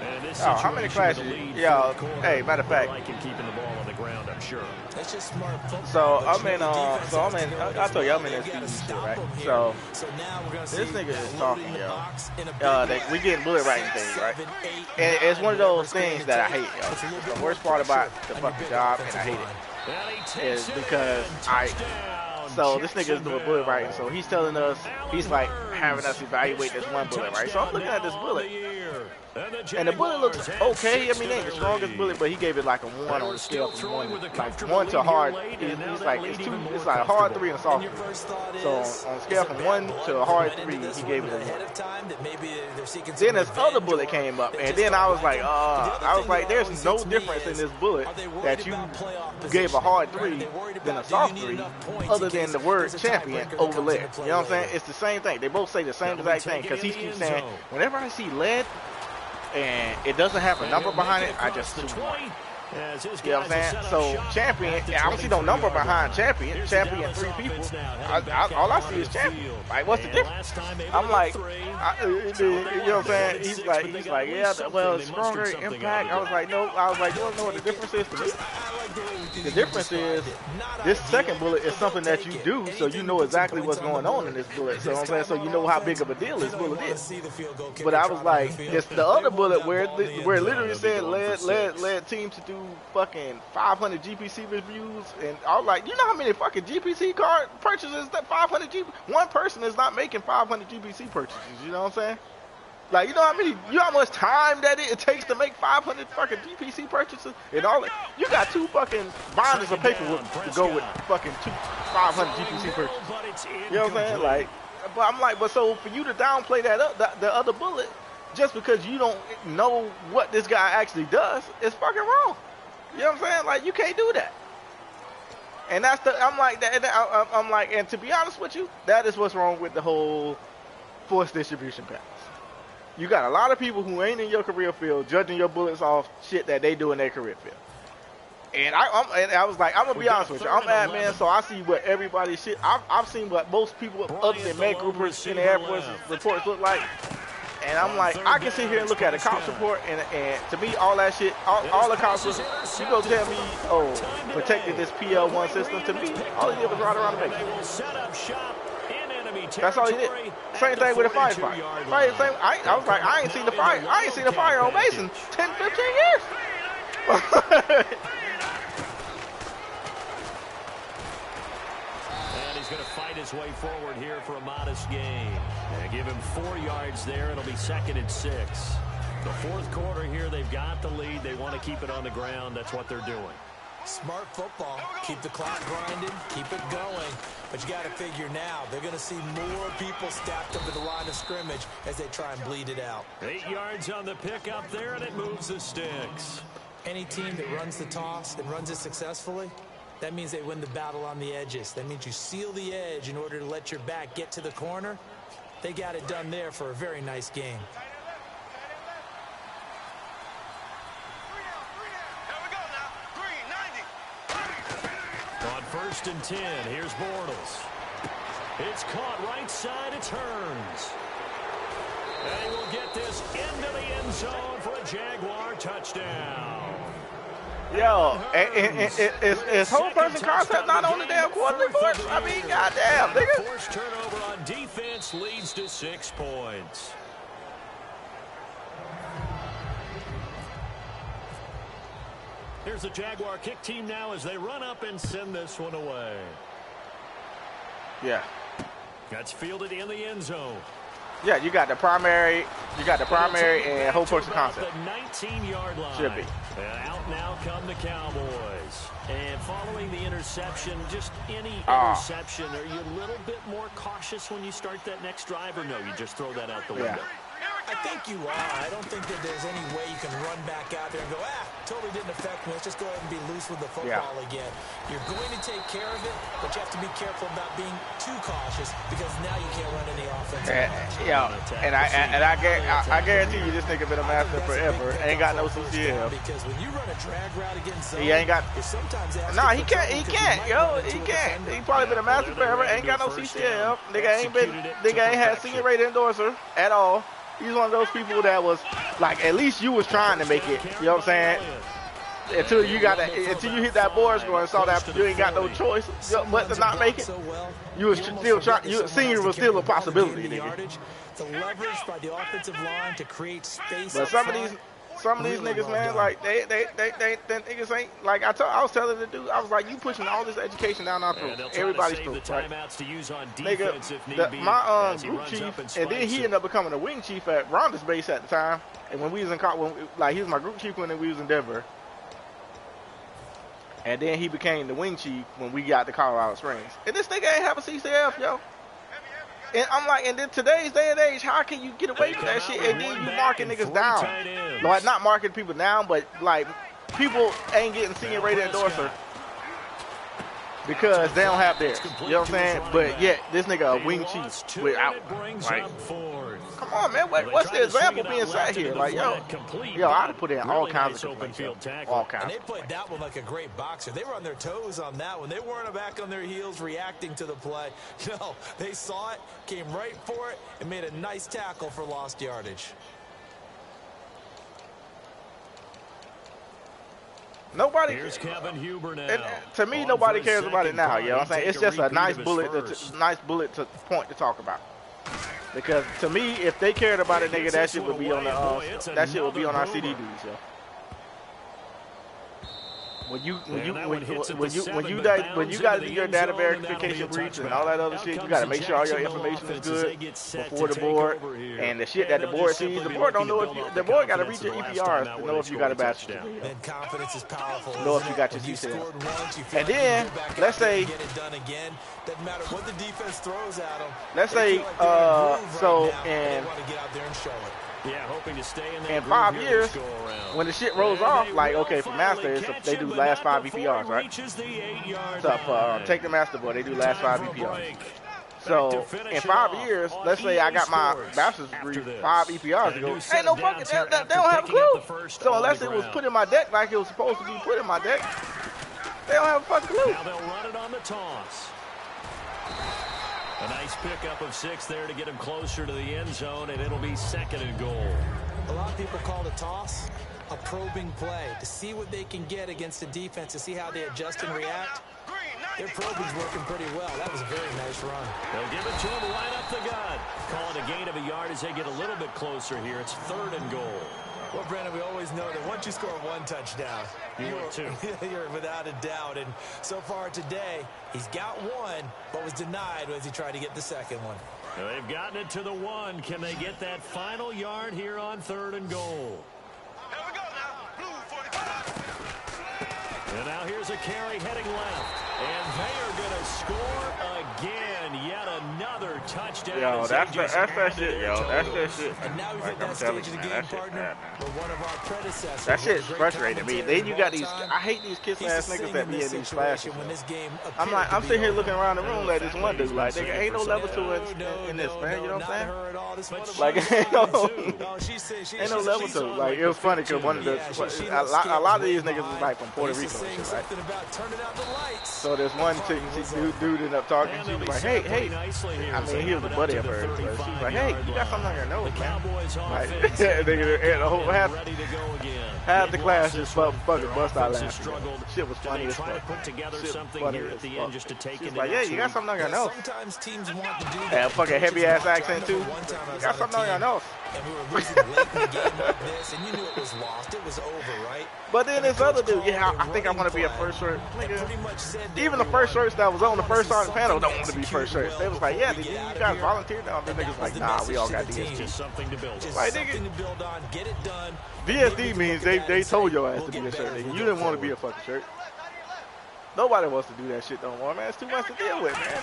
And this situation how many classes? Yeah, hey, matter of fact. Like keeping the ball on the ground, I'm sure. That's just smart football. So I told you I'm in this TV shit, right? So this nigga is talking, yo. We getting bullet writing things, right? And it's one of those things that I hate, yo. The worst part about the fucking job, and I hate it, is because so this nigga is doing bullet writing, so he's telling us, he's like having us evaluate this one bullet, right? So I'm looking at this bullet, And the bullet looks okay. I mean, it ain't the strongest bullet, but he gave it like a 1 on the scale from 1 to hard. He's like it's like a hard 3 and a soft 3. So on a scale from 1 to a hard 3, he gave it a 1. Then this other bullet came up, and then I was like, there's no difference in this bullet that you gave a hard 3 than a soft 3, other than the word champion over lead. You know what I'm saying? It's the same thing. They both say the same exact thing, because he keeps saying, whenever I see lead and it doesn't have a number behind it, I just assume 1. You know what I'm saying? So champion, I don't see no number behind champion. Champion 3 people. All I see is champion. Like, what's the difference? I'm like, you know what I'm saying? He's like, yeah, well, it's stronger impact. I was like, no. I was like, you don't know what the difference is to me. The difference is this second bullet is something that you do, so you know exactly what's going on in this bullet. So I'm saying, so you know how big of a deal this bullet is. But I was like, it's the other bullet where it literally said led team to do fucking 500 GPC reviews, and I was like, you know how many fucking GPC card purchases that 500 GPC? One person is not making 500 GPC purchases. You know what I'm saying? Like, you know how much time that it takes to make 500 fucking GPC purchases and all that. You got 2 fucking binders of paper to go with fucking 500 GPC purchases. You know what I'm saying? Like, but I'm like, but so for you to downplay the other bullet just because you don't know what this guy actually does, is fucking wrong. You know what I'm saying? Like, you can't do that. And that's I'm like, and to be honest with you, that is what's wrong with the whole force distribution patterns. You got a lot of people who ain't in your career field judging your bullets off shit that they do in their career field. And I was like, I'm gonna be honest with you, I'm admin, so I see what everybody's shit. I've seen what most people other than med groupers in the Air Force reports look like. And I'm like, I can sit here and look at a cops report, and to me, all that shit, all the cops, you go tell me, oh, protected this PL1 system. To me, all he did was ride around the base. That's all he did. Same thing with a firefighter. I was like, I ain't seen the fire on base in 10, 15 years. He's going to fight his way forward here for a modest gain. And give him 4 yards there. It'll be 2nd and 6. The fourth quarter here, they've got the lead. They want to keep it on the ground. That's what they're doing. Smart football. Keep the clock grinding. Keep it going. But you got to figure now, they're going to see more people stacked up at the line of scrimmage as they try and bleed it out. 8 yards on the pickup there, and it moves the sticks. Any team that runs the toss and runs it successfully, that means they win the battle on the edges. That means you seal the edge in order to let your back get to the corner. They got it done there for a very nice game. On 1st and 10, here's Bortles. It's caught right side, it turns. And he will get this into the end zone for a Jaguar touchdown. Yo, is whole person concept not on the damn quarterly report? I mean, goddamn, nigga. Forced turnover on defense leads to 6 points. Here's the Jaguar kick team now as they run up and send this one away. Yeah. That's fielded in the end zone. Yeah, you got the primary and whole person concept. The 19-yard line. Should be. And out now come the Cowboys. And following the interception, just any interception, are you a little bit more cautious when you start that next drive, or no, you just throw that out the window? I think you are. I don't think that there's any way you can run back out there and go, totally didn't affect me. Let's just go ahead and be loose with the football again. You're going to take care of it, but you have to be careful about being too cautious because now you can't run any offense. And I guarantee you this nigga been a master forever. Ain't got no CCL. Because when you run a drag route against he ain't got. Nah, he can't. He can't. He probably been a master forever. Ain't got no CCL. Nigga ain't had senior rated endorser at all. He's one of those people that was like, at least you was trying to make it. You know what I'm saying? Until you hit that board score and saw that you ain't got no choice but to not make it. You was still trying. Senior was still a possibility, nigga. The leverage by the offensive line to create space. But some of these, some of these niggas, man, like they niggas ain't like I was telling the dude, I was like, you pushing all this education down our throat, everybody's throat, right? Nigga, my group chief, and then he ended up becoming a wing chief at Rhonda's base at the time, and when we was in like he was my group chief when we was in Denver, and then he became the wing chief when we got to Colorado Springs, and this nigga ain't have a CCF, yo. And I'm like, and then today's day and age, how can you get away with that shit? And then you marking niggas down. Like, not marking people down, but like, people ain't getting senior rated endorser because they don't have theirs. You know what I'm saying? But yet, this nigga a wing chief without, like, come on, man. What's the example being set here? Like, yo, I'd have put in all kinds of complaints. All kinds. And they played that one like a great boxer. They were on their toes on that one. They weren't back on their heels reacting to the play. No, they saw it, came right for it, and made a nice tackle for lost yardage. Nobody. Here's Kevin Huber now. And to me, nobody cares about it now. You know what I'm saying? It's just a nice bullet to point to talk about. Because to me, if they cared about it, nigga, that shit would be on the our CDs, yo. When you got to do your data verification breach and all that other shit, you got to make sure all your information is good before the board. And the shit that the board sees, the board don't know if the board got to read your EPRs to know if you got a bachelor's degree. Confidence is powerful. Know if you got your CCL. And then let's say, doesn't matter what the defense throws at them. Let's say so in. Yeah, hoping to stay in 5 years, when the shit rolls off, like, okay, for Masters, they do last 5 EPRs, right? So, take the Master Board, they do last 5 EPRs. So, in 5 years, let's say I got my bachelor's degree, 5 EPRs to go, ain't no fucking, they don't have a clue. So, unless it was put in my deck like it was supposed to be put in my deck, they don't have a fucking clue. Now they'll run it on the toss. A nice pickup of 6 there to get him closer to the end zone, and it'll be 2nd and goal. A lot of people call the toss a probing play to see what they can get against the defense, to see how they adjust and react. Their probing's working pretty well. That was a very nice run. They'll give it to him right up the gut. Call it a gain of a yard as they get a little bit closer here. It's 3rd and goal. Well, Brandon, we always know that once you score 1 touchdown, you're without a doubt. And so far today, he's got 1, but was denied as he tried to get the 2nd one. Now they've gotten it to the 1. Can they get that final yard here on 3rd and goal? Here we go now. Blue 45. And now here's a carry heading left. And they are going to score again. Yet another touchdown. Yo, that's that shit, yo. That's that shit. And now we've hit that stage of the game, partner, where one of our predecessors. That shit's frustrating me. Then you got these, I hate these kiss-ass niggas that be in these flashes. I'm sitting here looking around the room like this one dude, like, nigga, ain't no level to it in this, man, you know what I'm saying? Like, ain't no level to it. Like, it was funny because one of the, a lot of these niggas is like from Puerto Rico and shit, right? So there's one dude ended up talking, she was like, hey, I mean, he was a buddy of hers, but she was like, hey, you got something on your nose, man. Like, the whole half the class just fucking bust out laughing. Shit was funny as fuck. She's like, yeah, you got something on your nose. Yeah, fucking heavy ass accent too. You got something on your nose. And we were losing late in the game like this, and you knew it was lost. It was over, right? But then this other dude, yeah, I think I want to be a first shirt. Even the first shirts that was on the first starting panel don't want to be first shirts. They was like, yeah, did you guys volunteer now? The niggas like, nah, we all got DSD. Like, nigga, DSD means they told your ass to be a shirt, nigga. You didn't want to be a fucking shirt. Nobody wants to do that shit no more, man. It's too much to deal with, man.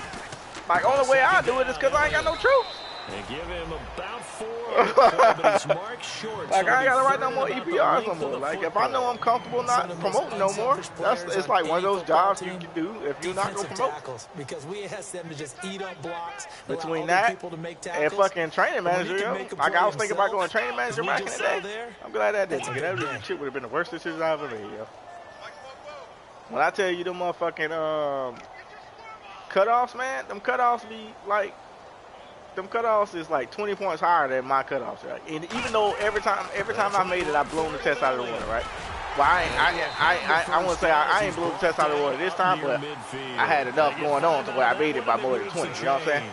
Like, only way I do it is because I ain't got no troops. They give him about 4, but he's marked short. Like, I ain't got to write no more EPRs no more. Like, if I know I'm comfortable not promoting no more, it's like one of those jobs you can do if you're not going to promote. Because we asked them to just eat up blocks. Between that and fucking training manager, yo. Like, I was thinking about going training manager back in the day. I'm glad that didn't. That shit would have been the worst decision I've ever made, yo. When I tell you them motherfucking cutoffs, man, them cutoffs be like, them cutoffs is like 20 points higher than my cutoffs, right? And even though every time I made it, I blown the test out of the water, right? Well, I want to say I ain't blown the test out of the water this time, but I had enough going on to where I made it by more than 20. You know what I'm saying?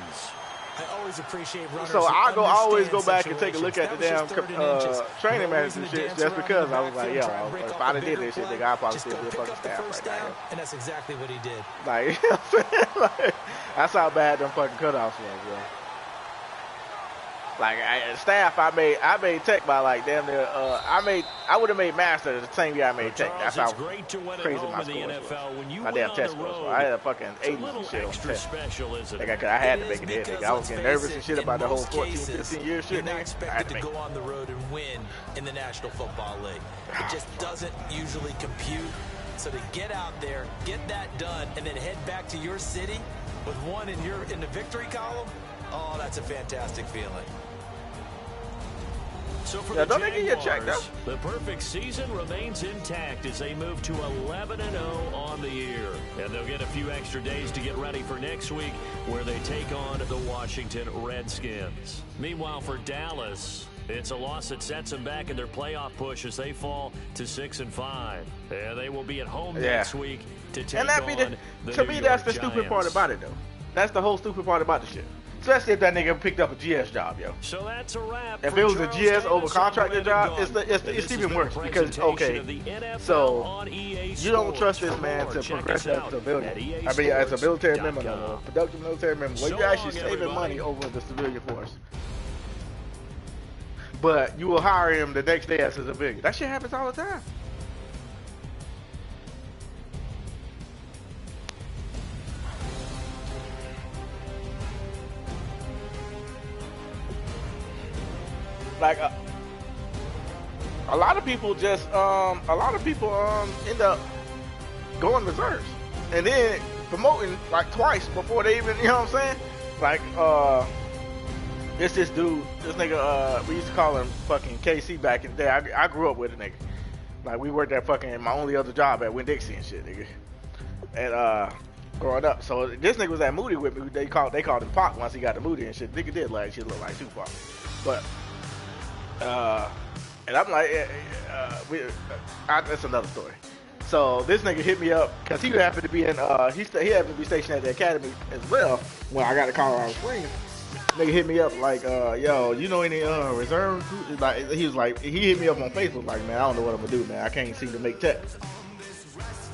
I always appreciate runners. So I always go back and take a look at the damn training manager and shit just because I was like, yo, if I done did this shit, nigga, I'd probably still be a fucking staff right now. And that's exactly what he did. Like, you know what I'm saying? Like, that's how bad them fucking cutoffs was, yo. Like, staff, I made tech by like damn near, I would have made master the same year I made tech. That's how crazy my scores was. My damn test scores. I had a fucking 80s and shit on test. Like, I had to make it in, nigga. I was getting nervous and shit about the whole 14, 15 year shit, nigga. I had to go on the road and win in the National Football League. It just doesn't usually compute. So to get out there, get that done, and then head back to your city with one in the victory column, oh, that's a fantastic feeling. So for the Jaguars, the perfect season remains intact as they move to 11-0 on the year. And they'll get a few extra days to get ready for next week where they take on the Washington Redskins. Meanwhile, for Dallas, it's a loss that sets them back in their playoff push as they fall to 6-5. And they will be at home next week to take on the New York Giants. To me, that's the stupid part about it, though. That's the whole stupid part about the shit. Especially if that nigga picked up a GS job, yo. So that's a wrap. If it was a GS over contracted job, it's even worse because, okay, so you don't trust this man to progress as a civilian. I mean, as a military member, a productive military member, where you're actually saving money over the civilian force. But you will hire him the next day as a civilian. That shit happens all the time. Like a lot of people just end up going reserves and then promoting like twice before they even, you know what I'm saying? Like it's this dude, this nigga, we used to call him fucking KC back in the day. I grew up with a nigga. Like we worked at fucking my only other job at Winn-Dixie and shit, nigga. And growing up, so this nigga was at Moody with me. They called him Pac once he got to Moody and shit. Nigga did like shit look like Tupac, but. And I'm like, that's another story. So this nigga hit me up because he happened to be in, he happened to be stationed at the academy as well when I got to Colorado Springs. Nigga hit me up like, yo, you know any reserve? Like he was like, he hit me up on Facebook like, man, I don't know what I'm gonna do, man. I can't seem to make tech.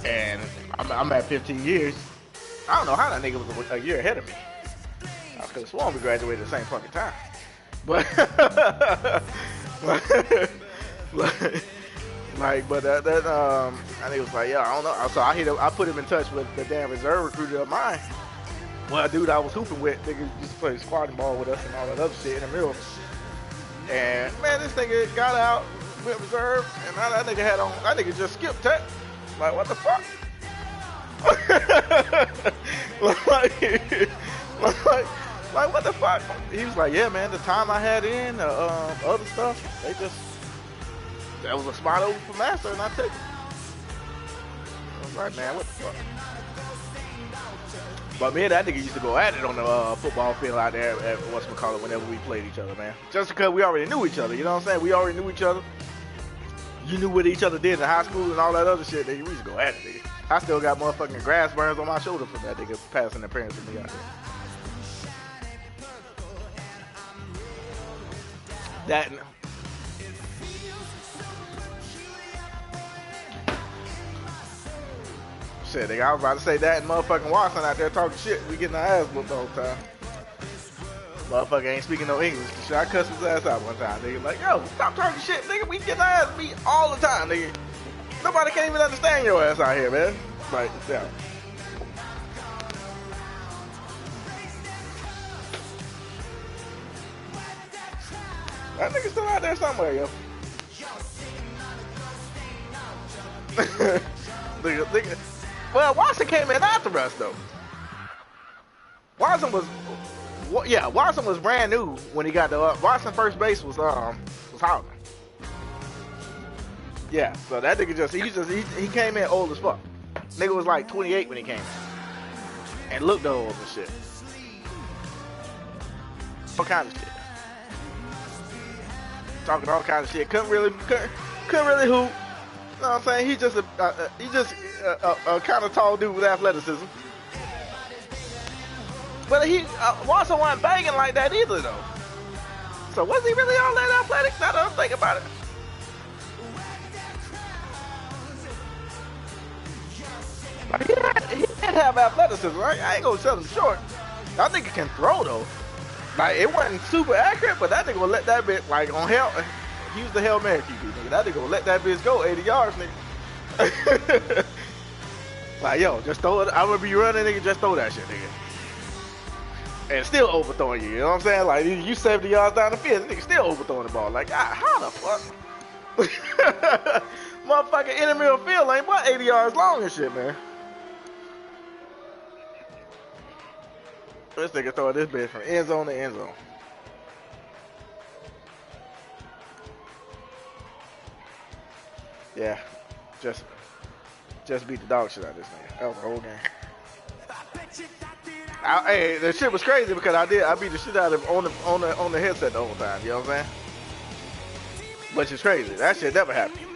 And I'm at 15 years. I don't know how that nigga was a year ahead of me. I could have sworn we graduated at the same fucking time. But and he was like, yeah, I don't know. So I put him in touch with the damn reserve recruiter of mine. Well, a dude I was hooping with, nigga used to play squatting ball with us and all that other shit in the middle. And man, this nigga got out, went reserve, and now that nigga just skipped tech. Like, what the fuck? Like, what the fuck? He was like, yeah, man, the time I had in, other stuff, that was a spot open for master, and I took it. I was like, man, what the fuck? But me and that nigga used to go at it on the football field out there at whatchamacallit whenever we played each other, man. Just because we already knew each other, you know what I'm saying? We already knew each other. You knew what each other did in high school and all that other shit, nigga. We used to go at it, nigga. I still got motherfucking grass burns on my shoulder from that nigga passing the parents with me out there. That shit, nigga, I was about to say that and motherfucking Watson out there talking shit. We getting our ass whooped the whole time. Motherfucker ain't speaking no English. Shit, I cussed his ass out one time, nigga. Like, yo, stop talking shit, nigga. We getting our ass beat all the time, nigga. Nobody can't even understand your ass out here, man. Like, yeah. That nigga still out there somewhere, yo. nigga. Well, Watson came in after us, though. Watson was brand new when he got the Watson first base was Howland. Yeah, so that nigga he came in old as fuck. Nigga was like 28 when he came in. And looked old and shit. All kind of shit. Talking all kinds of shit. Couldn't really hoop. You know what I'm saying? He's just a kind of tall dude with athleticism. But he Watson wasn't banging like that either, though. So was he really all that athletic? Now that I'm thinking about it. Like he did have athleticism, right? I ain't gonna sell him short. That nigga can throw though. Like it wasn't super accurate, but that nigga will let that bit like on hell. He was the Hail Mary QB, nigga. That nigga will let that bitch go 80 yards, nigga. Like yo, just throw it. I'm gonna be running, nigga. Just throw that shit, nigga. And still overthrowing you. You know what I'm saying? Like you 70 yards down the field, nigga still overthrowing the ball. Like how the fuck? Motherfucking intramural field ain't but 80 yards long and shit, man. This nigga throwing this bitch from end zone to end zone. Yeah, just beat the dog shit out of this nigga. That was the whole game. Hey, the shit was crazy because I beat the shit out of him on the headset the whole time. You know what I'm saying? Which is crazy. That shit never happened.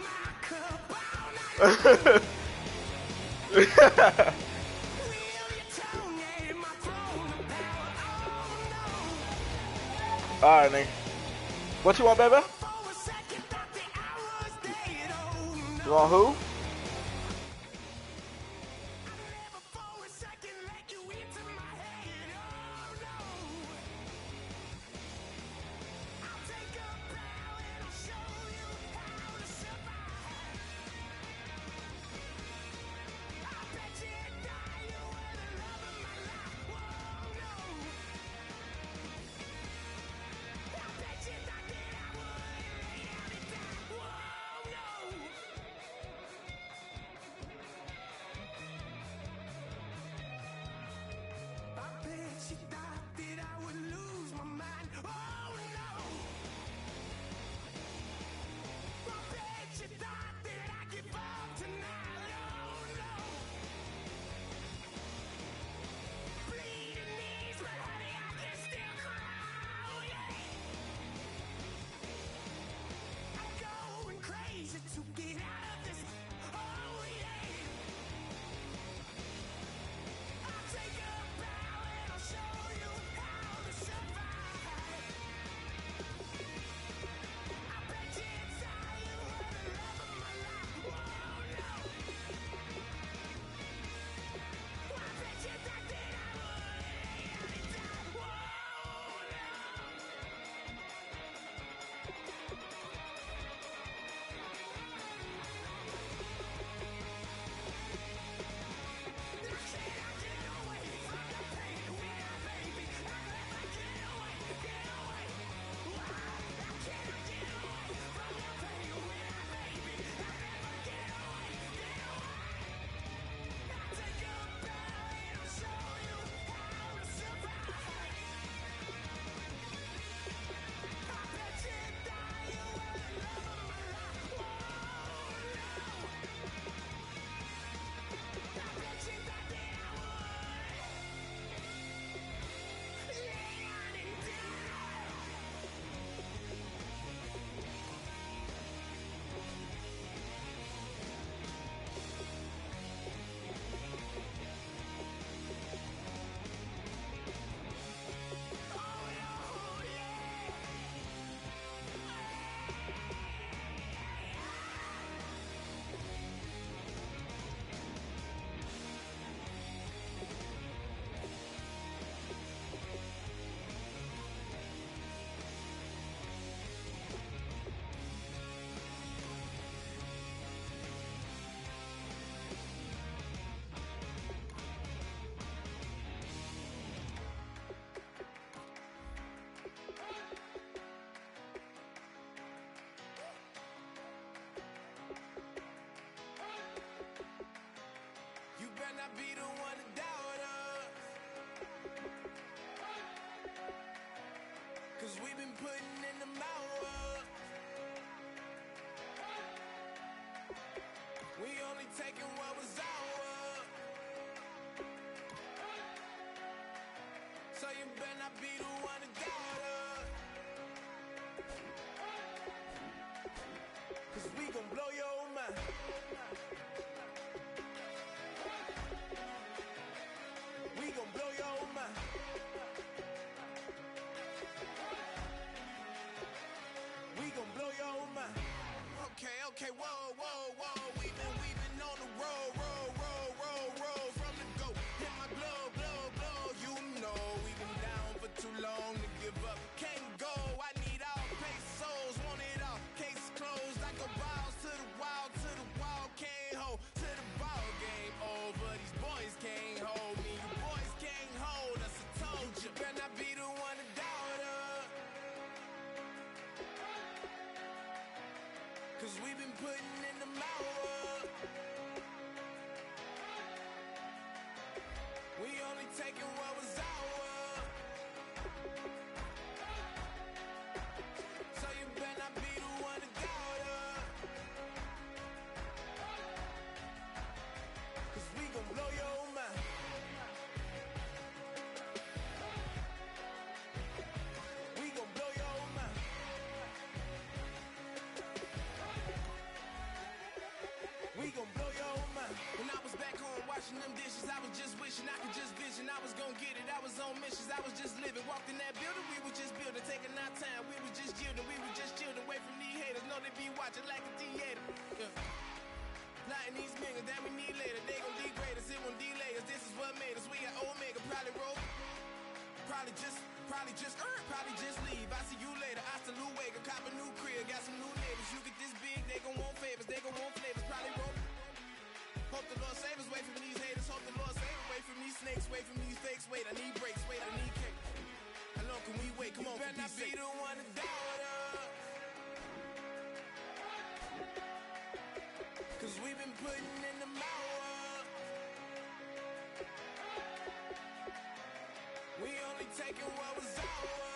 All right, nigga. What you want, baby? You want who? Not be the one to doubt us, 'cause we've been putting in the hours. We only taking what was ours, so you better not be the one to doubt us, 'cause we gon' blow your mind. We gon' blow your mind. Cause we've been putting in the hour. We only taking what was ours. So you better not be the one to doubt us. Cause we gon' blow your mind. We gon' blow your mind. We gon' blow your mind. When I was back home washing them dishes, I was just wishing I could just vision. I was gon' get it, I was on missions, I was just living. Walked in that building, we were just building, taking our time. We were just yielding, we were just chilling. Away from these haters, know they be watching like a theater. Plotting these niggas that we need later. They gon' degrade us, it won't delay us. This is what made us. We got Omega, probably roll. Probably just leave. I see you later. I salute Wake, cop a new crib, got some new neighbors. You get this big, they gon' want favors, they gon' want flavors. Probably roll. Hope the Lord save us, wait from these haters. Hope the Lord save us, wait from these snakes, wait from these fakes. Wait, I need breaks, wait, I need cake. How long can we wait? Come on, better not be the one to doubt us. Cause we've been putting in the hour. We only taking what was ours.